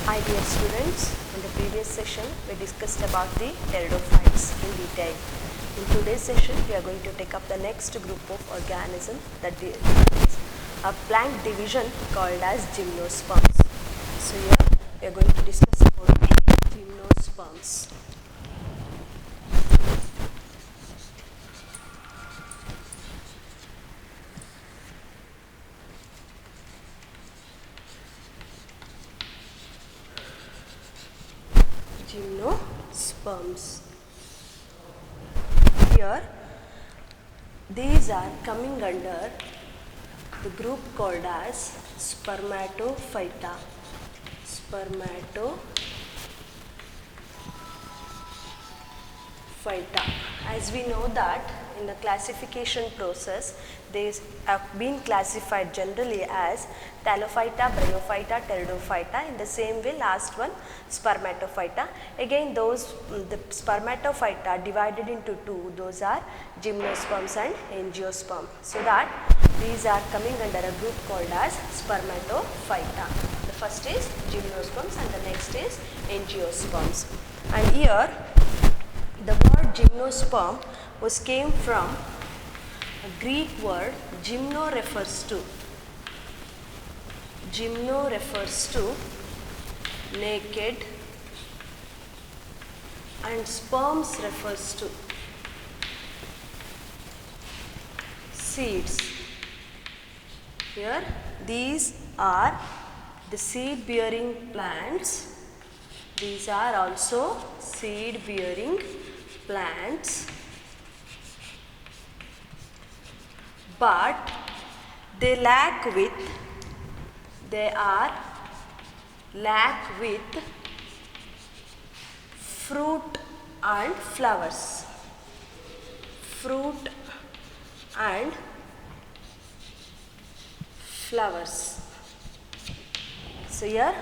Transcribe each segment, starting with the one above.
Hi dear students, in the previous session we discussed about the pteridophytes in detail. In today's session we are going to take up the next group of organism that is a plant division called as gymnosperms. So here we are going to discuss about the gymnosperms. Gymnosperms. Here, these are coming under the group called as spermatophyta. Spermatophyta. As we know that in the classification process, they have been classified generally as Thallophyta, Bryophyta, Pteridophyta. In the same way, last one Spermatophyta. Again, those the Spermatophyta divided into two. Those are Gymnosperms and Angiosperm. So that these are coming under a group called as Spermatophyta. The first is Gymnosperms and the next is Angiosperms. And here the word gymnosperm came from a Greek word gymno refers to naked and sperms refers to seeds. Here these are the seed bearing plants. These are also seed bearing plants, but they lack with fruit and flowers. Fruit and flowers. So here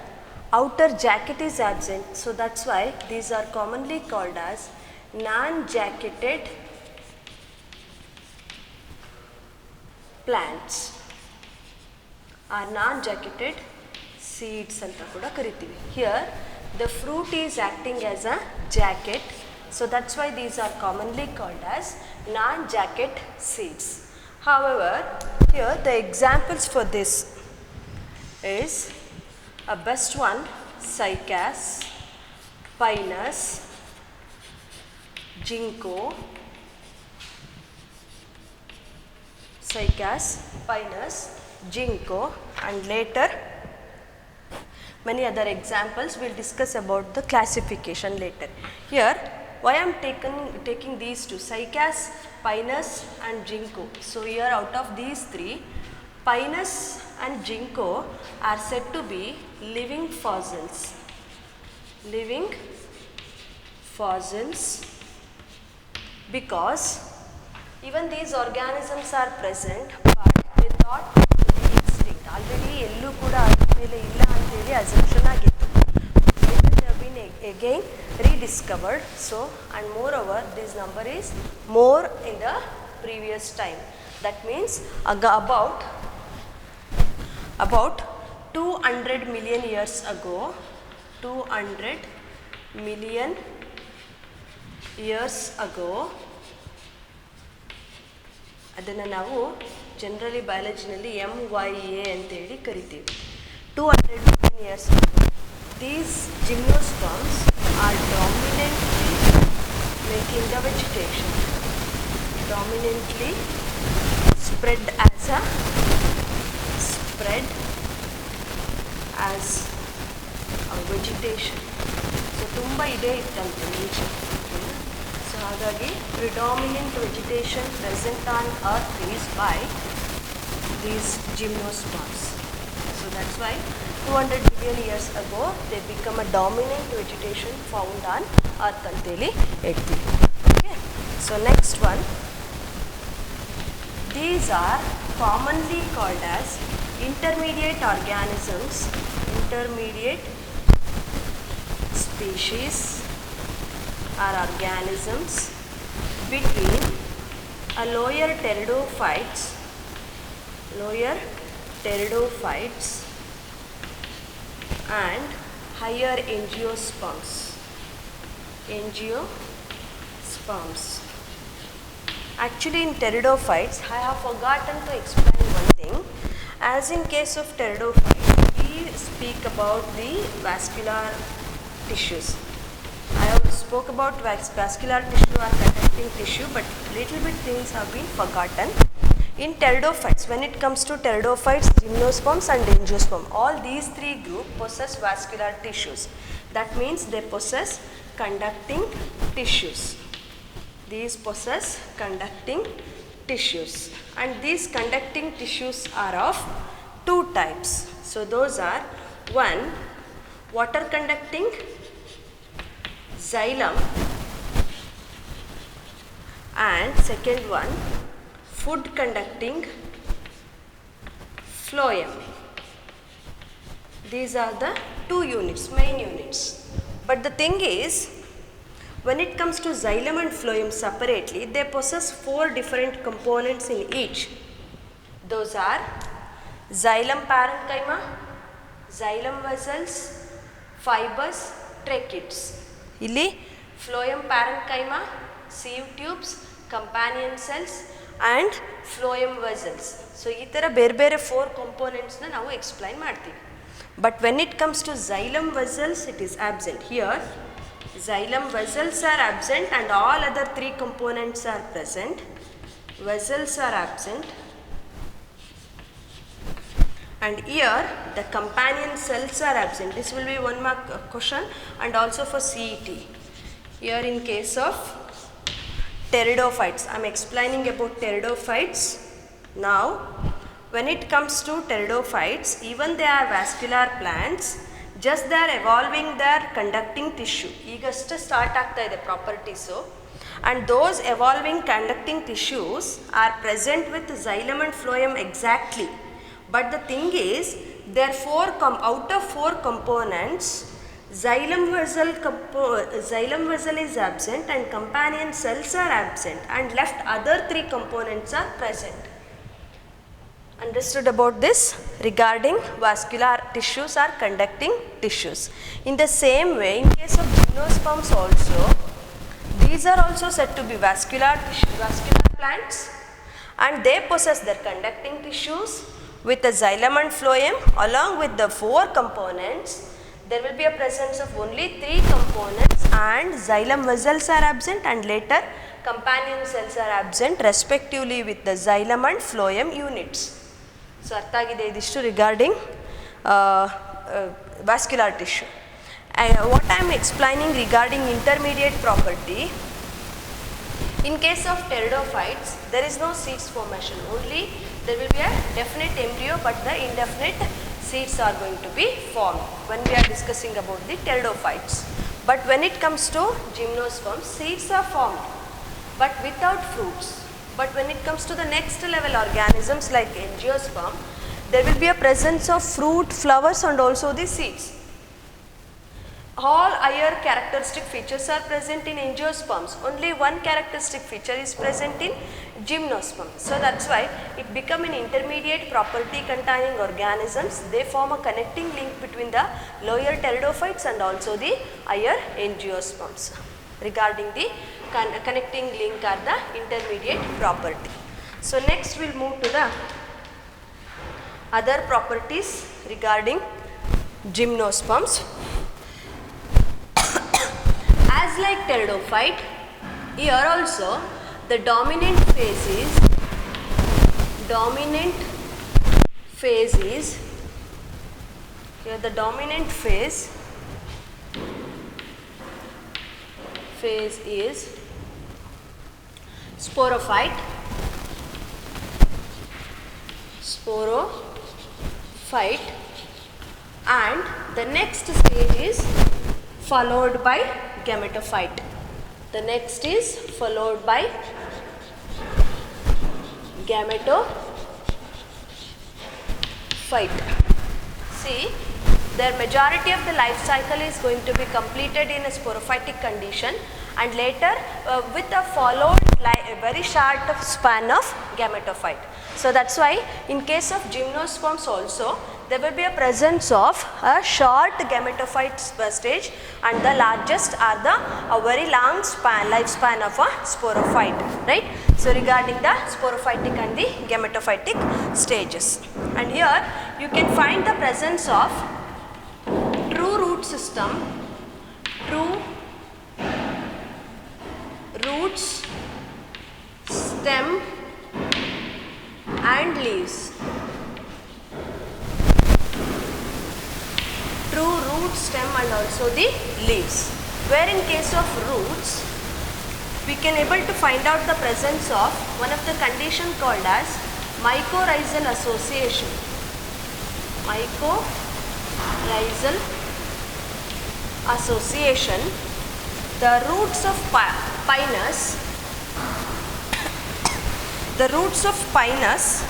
outer jacket is absent, so that's why these are commonly called as non-jacketed plants or non-jacketed seeds anta kuda karitivi. Here the fruit is acting as a jacket, so that's why these are commonly called as non-jacket seeds. However, here the examples for this is a best one cycas, pinus, ginkgo, cycas, pinus, ginkgo, and later many other examples. We will discuss about the classification later. Here why I am taking these two, cycas, pinus and ginkgo. So here out of these three, pinus and ginkgo are said to be living fossils. Living fossils, because even these organisms are present but they thought to be extinct. Already ಎಲ್ಲೂ ಕೂಡ ಮೇಲೆ ಇಲ್ಲ ಅಂತ ಹೇಳಿ assumption ಆಗಿತ್ತು. Later they have been again rediscovered. So and moreover this number is more in the previous time. That means about 200 million years ago, 200 million years ago, ಅದನ್ನು ನಾವು generally ಬಯಾಲಜಿನಲ್ಲಿ MYA ಅಂತೇಳಿ ಕರಿತೀವಿ. 200 million years ago, these gymnosperms are dominantly making the vegetation, dominantly spread as a vegetation. So ತುಂಬ ಇದೇ ಇತ್ತಂತೆ ಮುಂಚೆ. So ಹಾಗಾಗಿ predominant vegetation present on earth is by these gymnosperms. So that's why 200 million years ago they become a dominant vegetation found on earth ಅಂತೇಳಿ ಹೇಳ್ತೀವಿ. Okay. So next one, these are commonly called as intermediate organisms, intermediate species or organisms between a lower pteridophytes and higher angiosperms. Angiosperms. Actually in pteridophytes, I have forgotten to explain one thing. As in case of pteridophytes, we speak about the vascular tissues. I have spoke about vascular tissue or conducting tissue, but little bit things have been forgotten. In pteridophytes, when it comes to pteridophytes, gymnosperms and angiosperm, all these three groups possess vascular tissues. That means they possess conducting tissues. These possess conducting tissues, and these conducting tissues are of two types. So those are, one, water conducting xylem, and second one, food conducting phloem. These are the two units, main units. But the thing is, when it comes to xylem and phloem separately, they possess four different components in each. Those are xylem parenchyma, xylem vessels, fibers, tracheids. Illi phloem parenchyma, sieve tubes, companion cells and phloem vessels. So ee tara ಬೇರೆ 4 components na ನಾವು explain ಮಾಡ್ತೀವಿ. But when it comes to xylem vessels, it is absent. Here xylem vessels are absent and all other 3 components are present. Vessels are absent, and here the companion cells are absent. This will be 1 mark question, and also for CET. Here in case of pteridophytes, I am explaining about pteridophytes. Now when it comes to pteridophytes, even they are vascular plants, just they are evolving their conducting tissue. Egaste start aagta ide properties, and those evolving conducting tissues are present with xylem and phloem exactly. But the thing is, there are out of 4 components, xylem vessel is absent and companion cells are absent, and left other 3 components are present. Understood about this regarding vascular tissues or conducting tissues. In the same way, in case of gymnosperms also, these are also said to be vascular plants, and they possess their conducting tissues with the xylem and phloem. Along with the 4 components, there will be a presence of only 3 components, and xylem vessels are absent, and later companion cells are absent respectively with the xylem and phloem units. So artha agide idishtu regarding vascular tissue. What I am explaining regarding intermediate property, in case of pteridophytes, there is no seeds formation, only there will be a definite embryo, but the indefinite seeds are going to be formed when we are discussing about the pteridophytes. But when it comes to gymnosperms, seeds are formed but without fruits. But when it comes to the next level organisms like angiosperm, there will be a presence of fruit, flowers and also the seeds. All higher characteristic features are present in angiosperms. Only one characteristic feature is present in gymnosperms. So that's why it become an intermediate property containing organisms. They form a connecting link between the lower pteridophytes and also the higher angiosperms. Regarding the connecting link are the intermediate property. So next we will move to the other properties regarding gymnosperms. As like pteridophyte, here also the dominant phase is here the dominant phase is sporophyte, and the next stage is followed by gametophyte. The next is followed by gametophyte. See, their majority of the life cycle is going to be completed in a sporophytic condition, and later with a followed a very short span of gametophyte. So that's why in case of gymnosperms also, there will be a presence of a short gametophyte stage, and the largest are a very long lifespan of a sporophyte, right? So regarding the sporophytic and the gametophytic stages, and here you can find the presence of true root system, true roots, stem and leaves. True root, stem and also the leaves. Where in case of roots, we can able to find out the presence of one of the condition called as mycorrhizal association. Mycorrhizal association. The roots of pinus, the roots of pinus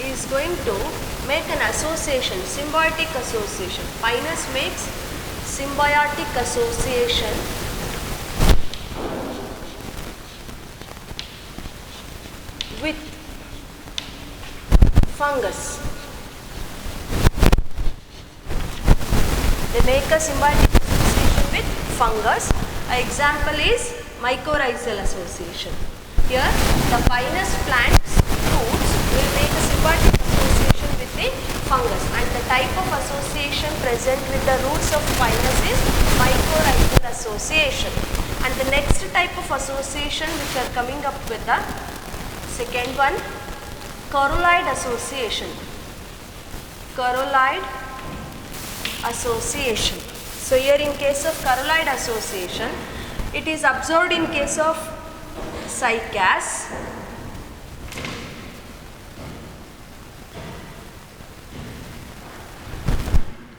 is going to make an association, symbiotic association. Pinus makes symbiotic association with fungus. They make a symbiotic association with fungus. An example is mycorrhizal association. Here the pinus plant's roots will make a symbiotic association with the fungus, and the type of association present with the roots of pinus is mycorrhizal association. And the next type of association which are coming up with the second one, corolloid association. Corolloid association. So here in case of corolloid association, it is observed in case of cycas,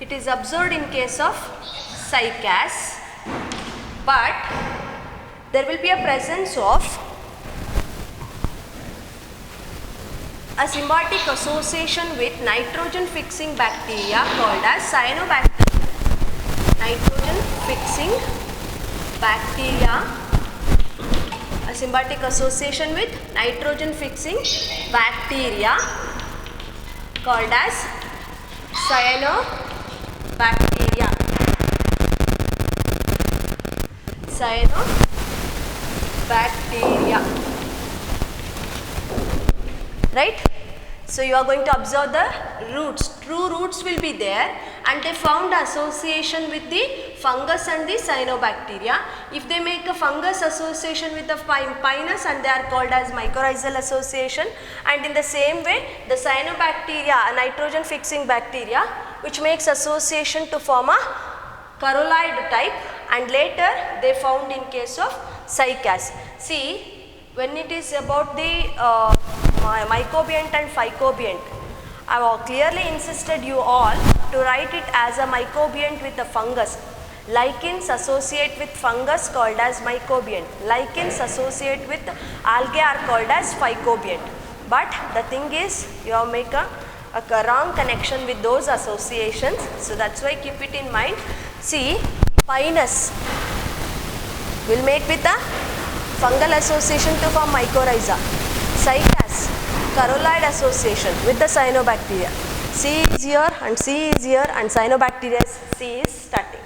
it is observed in case of cycas, but there will be a presence of a symbiotic association with nitrogen fixing bacteria called as cyanobacteria. Nitrogen fixing bacteria, a symbiotic association with nitrogen fixing bacteria called as cyanobacteria. Cyanobacteria. Right? So you are going to observe the roots. True roots will be there, and they found association with the fungus and the cyanobacteria. If they make a fungus association with the pinus, and they are called as mycorrhizal association, and in the same way the cyanobacteria, a nitrogen fixing bacteria which makes association to form a corolloid type, and later they found in case of cycas. See, when it is about the mycobient and phycobient, I have clearly insisted you all to write it as a mycobient with a fungus. Lichens associate with fungus called as mycobient. Lichens associate with algae are called as phycobient. But the thing is, you have make a wrong connection with those associations. So that's why keep it in mind. See, pinus will make with a fungal association to form mycorrhiza. Cycas, corolloid association with the cyanobacteria. C is here and C is here, and cyanobacteria C is starting.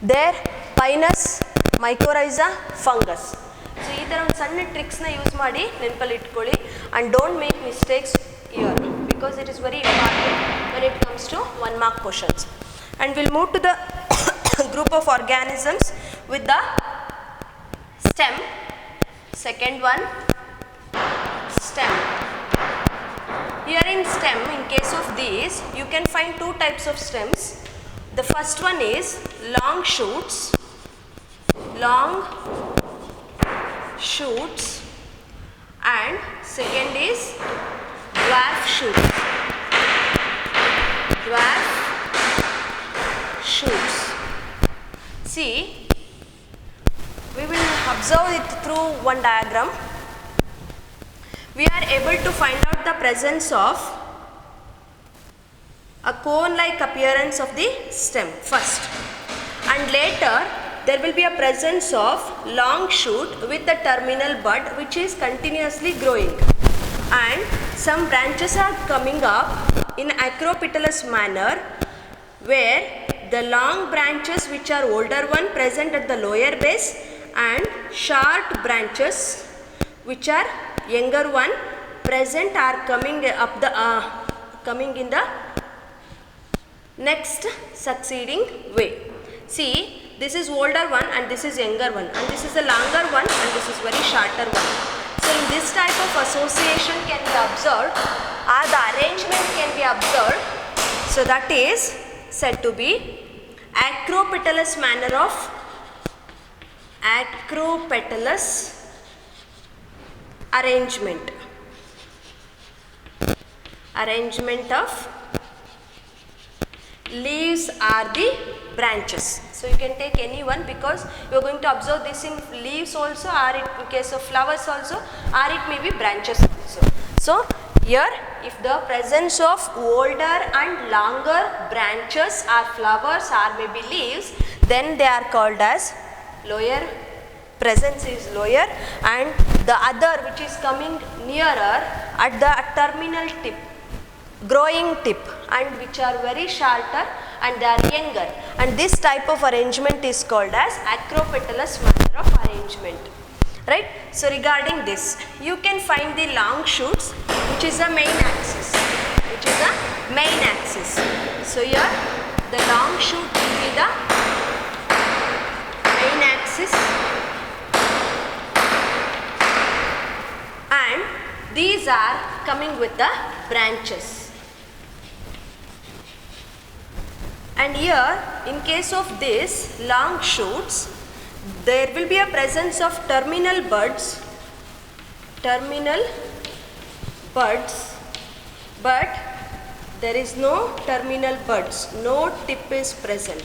There pinus, mycorrhiza, fungus. So ಈ ತರ ಒಂದು ಸಣ್ಣ tricks ನ use ಮಾಡಿ ನೆನಪಲ್ಲಿ ಇಟ್ಕೊಳ್ಳಿ, and don't make mistakes here because it is very important when it comes to 1 mark questions. And we'll move to the group of organisms with the stem. Second one, stem. Here in stem, in case of these, you can find two types of stems. The first one is long shoots, and second is dwarf shoots. Dwarf shoots. See, we will observe it through one diagram. We are able to find out the presence of a cone-like appearance of the stem first, and later there will be a presence of long shoot with the terminal bud which is continuously growing. and some branches are coming up in acropetalous manner, where the long branches which are older one present at the lower base and short branches which are younger one present are coming up the coming in the next succeeding way. See, this is older one and this is younger one, and this is a longer one and this is very shorter one. So in this type of association can be observed, or the arrangement can be observed. So that is said to be acropetalous manner of acropetalous arrangement. Arrangement of leaves are the branches. So you can take any one, because you are going to observe this in leaves also, or in case of flowers also, or it may be branches also. So here, if the presence of older and longer branches or flowers or maybe leaves, then they are called as lower, presence is lower, and the other which is coming nearer at the terminal tip, growing tip, and which are very shorter and they are younger, and this type of arrangement is called as acropetalous manner of arrangement, right. So regarding this, you can find the long shoots, which is a main axis, which is a main axis. So here the long shoot will be the main axis, and these are coming with the branches. And here, in case of this long shoots, there will be a presence of terminal buds, but there is no terminal buds, no tip is present,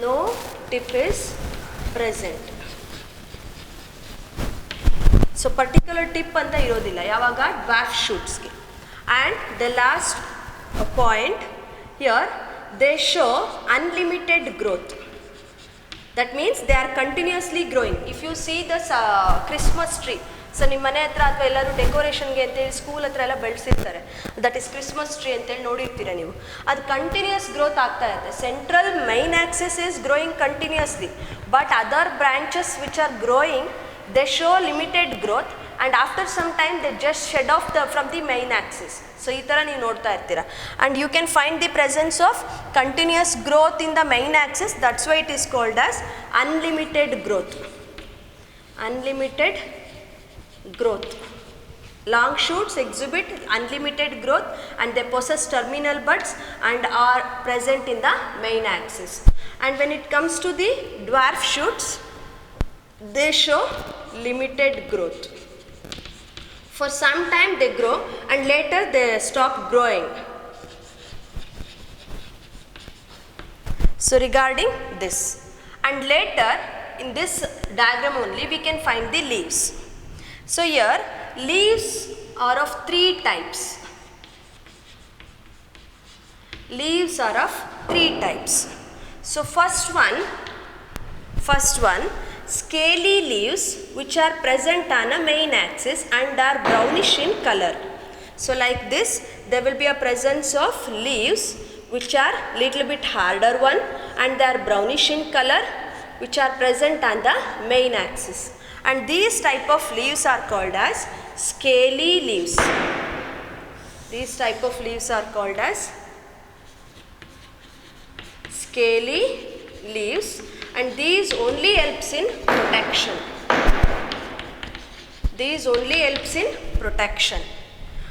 no tip is present. So particular tip anta irodilla yavaga dwarf shoots ge. And the last point here, they show unlimited growth. That means they are continuously growing. If you see this Christmas tree, so ನಿಮ್ಮ ಮನೆ ಹತ್ರ ಅಥವಾ ಎಲ್ಲರೂ ಡೆಕೋರೇಷನ್ಗೆ ಅಂತೇಳಿ school ಹತ್ರ ಎಲ್ಲ ಬೆಳೆಸಿರ್ತಾರೆ, that is Christmas tree ಅಂತೇಳಿ ನೋಡಿರ್ತೀರ ನೀವು. ಅದು ಕಂಟಿನ್ಯೂಸ್ ಗ್ರೋತ್ ಆಗ್ತಾ ಇರುತ್ತೆ. Central main Axis is growing continuously, but other branches which are growing, they show limited growth, and after some time they just shed off from the main axis. So ee tara ನೀವು ನೋಡ್ತಾ ಇರ್ತೀರಾ, and you can find the presence of continuous growth in the main axis. That's why it is called as unlimited growth. Unlimited growth. Long shoots exhibit unlimited growth, and they possess terminal buds and are present in the main axis. And when it comes to the dwarf shoots, they show limited growth. For some time they grow and later they stop growing. So regarding this, and later in this diagram only we can find the leaves. So here leaves are of three types. Leaves are of three types. So first one, scaly leaves which are present on a main axis and are brownish in color. So like this, there will be a presence of leaves which are little bit harder one, and they are brownish in color, which are present on the main axis. And these type of leaves are called as scaly leaves. These type of leaves are called as scaly leaves, and these only helps in protection. These only helps in protection.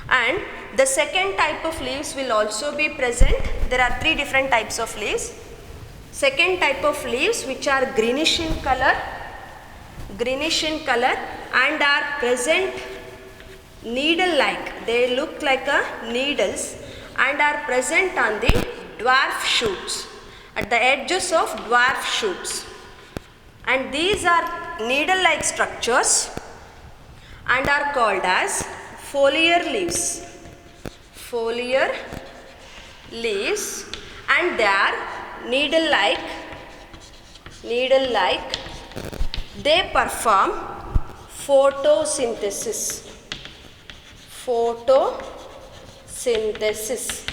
And the second type of leaves will also be present. There are three different types of leaves. Second type of leaves which are greenish in color and are present needle like. They look like a needles and are present on the dwarf shoots, at the edges of dwarf shoots. And these are needle like structures and are called as foliar leaves. Foliar leaves, and they are needle like. They perform photosynthesis. photosynthesis.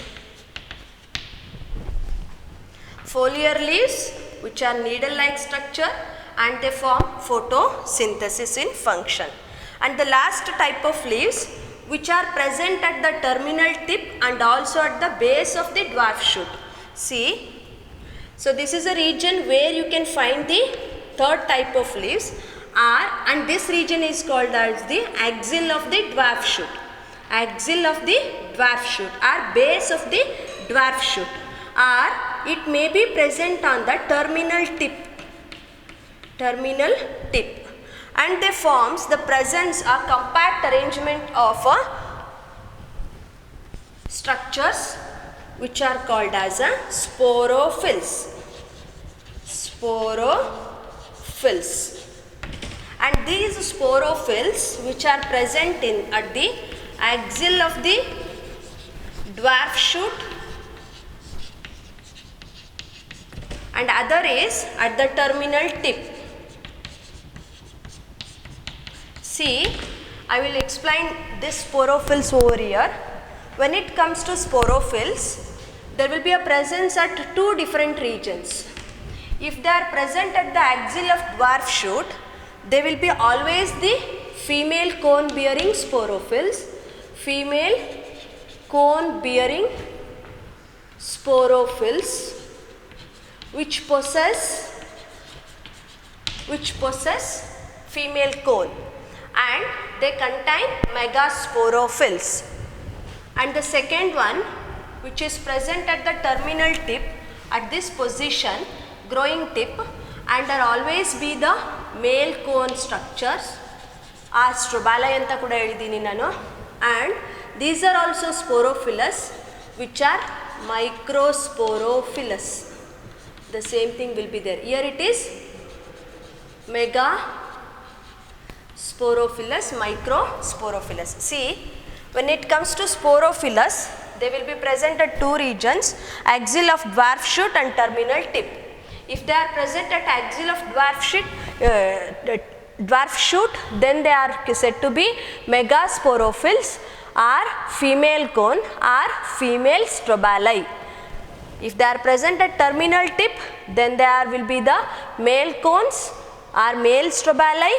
Foliar leaves which are needle-like structure and they form photosynthesis in function. And the last type of leaves which are present at the terminal tip and also at the base of the dwarf shoot. See, so this is a region where you can find the third type of leaves and this region is called as the axil of the dwarf shoot. Axil of the dwarf shoot or base of the dwarf shoot, or it may be present on the terminal tip, and they forms the presence or compact arrangement of structures which are called as sporophylls. And these sporophylls which are present at the axil of the dwarf shoot and other is at the terminal tip. See, I will explain this sporophylls over here. When it comes to sporophylls, there will be a presence at two different regions. If they are present at the axil of dwarf shoot, they will be always the female cone bearing sporophylls. Female cone bearing sporophylls which possess female cone, and they contain megasporophylls. And the second one which is present at the terminal tip at this position, growing tip, and are always be the male cone structures are strobalai anta kuda helidini nanu, and these are also sporophylls which are microsporophylls. The same thing will be there. Here it is megasporophylls, microsporophylls. See, when it comes to sporophylls, they will be present at two regions, axil of dwarf shoot and terminal tip. If they are present at axil of dwarf shoot, then they are said to be megasporophylls or female cone or female strobalai. If they are present at terminal tip, then there will be the male cones or male strobalai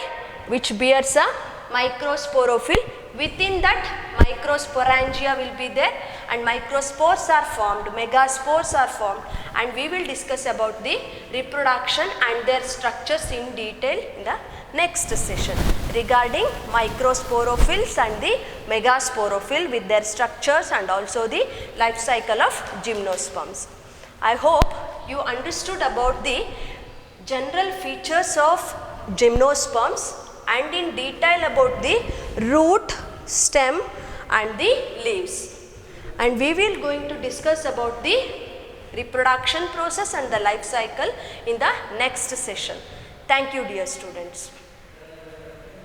which bears a microsporophyll. Within that, microsporangia will be there and microspores are formed, megaspores are formed, and we will discuss about the reproduction and their structures in detail in the next session regarding microsporophylls and the megasporophyll with their structures and also the life cycle of gymnosperms. I hope you understood about the general features of gymnosperms and in detail about the root, stem and the leaves. And we will going to discuss about the reproduction process and the life cycle in the next session. Thank you, dear students.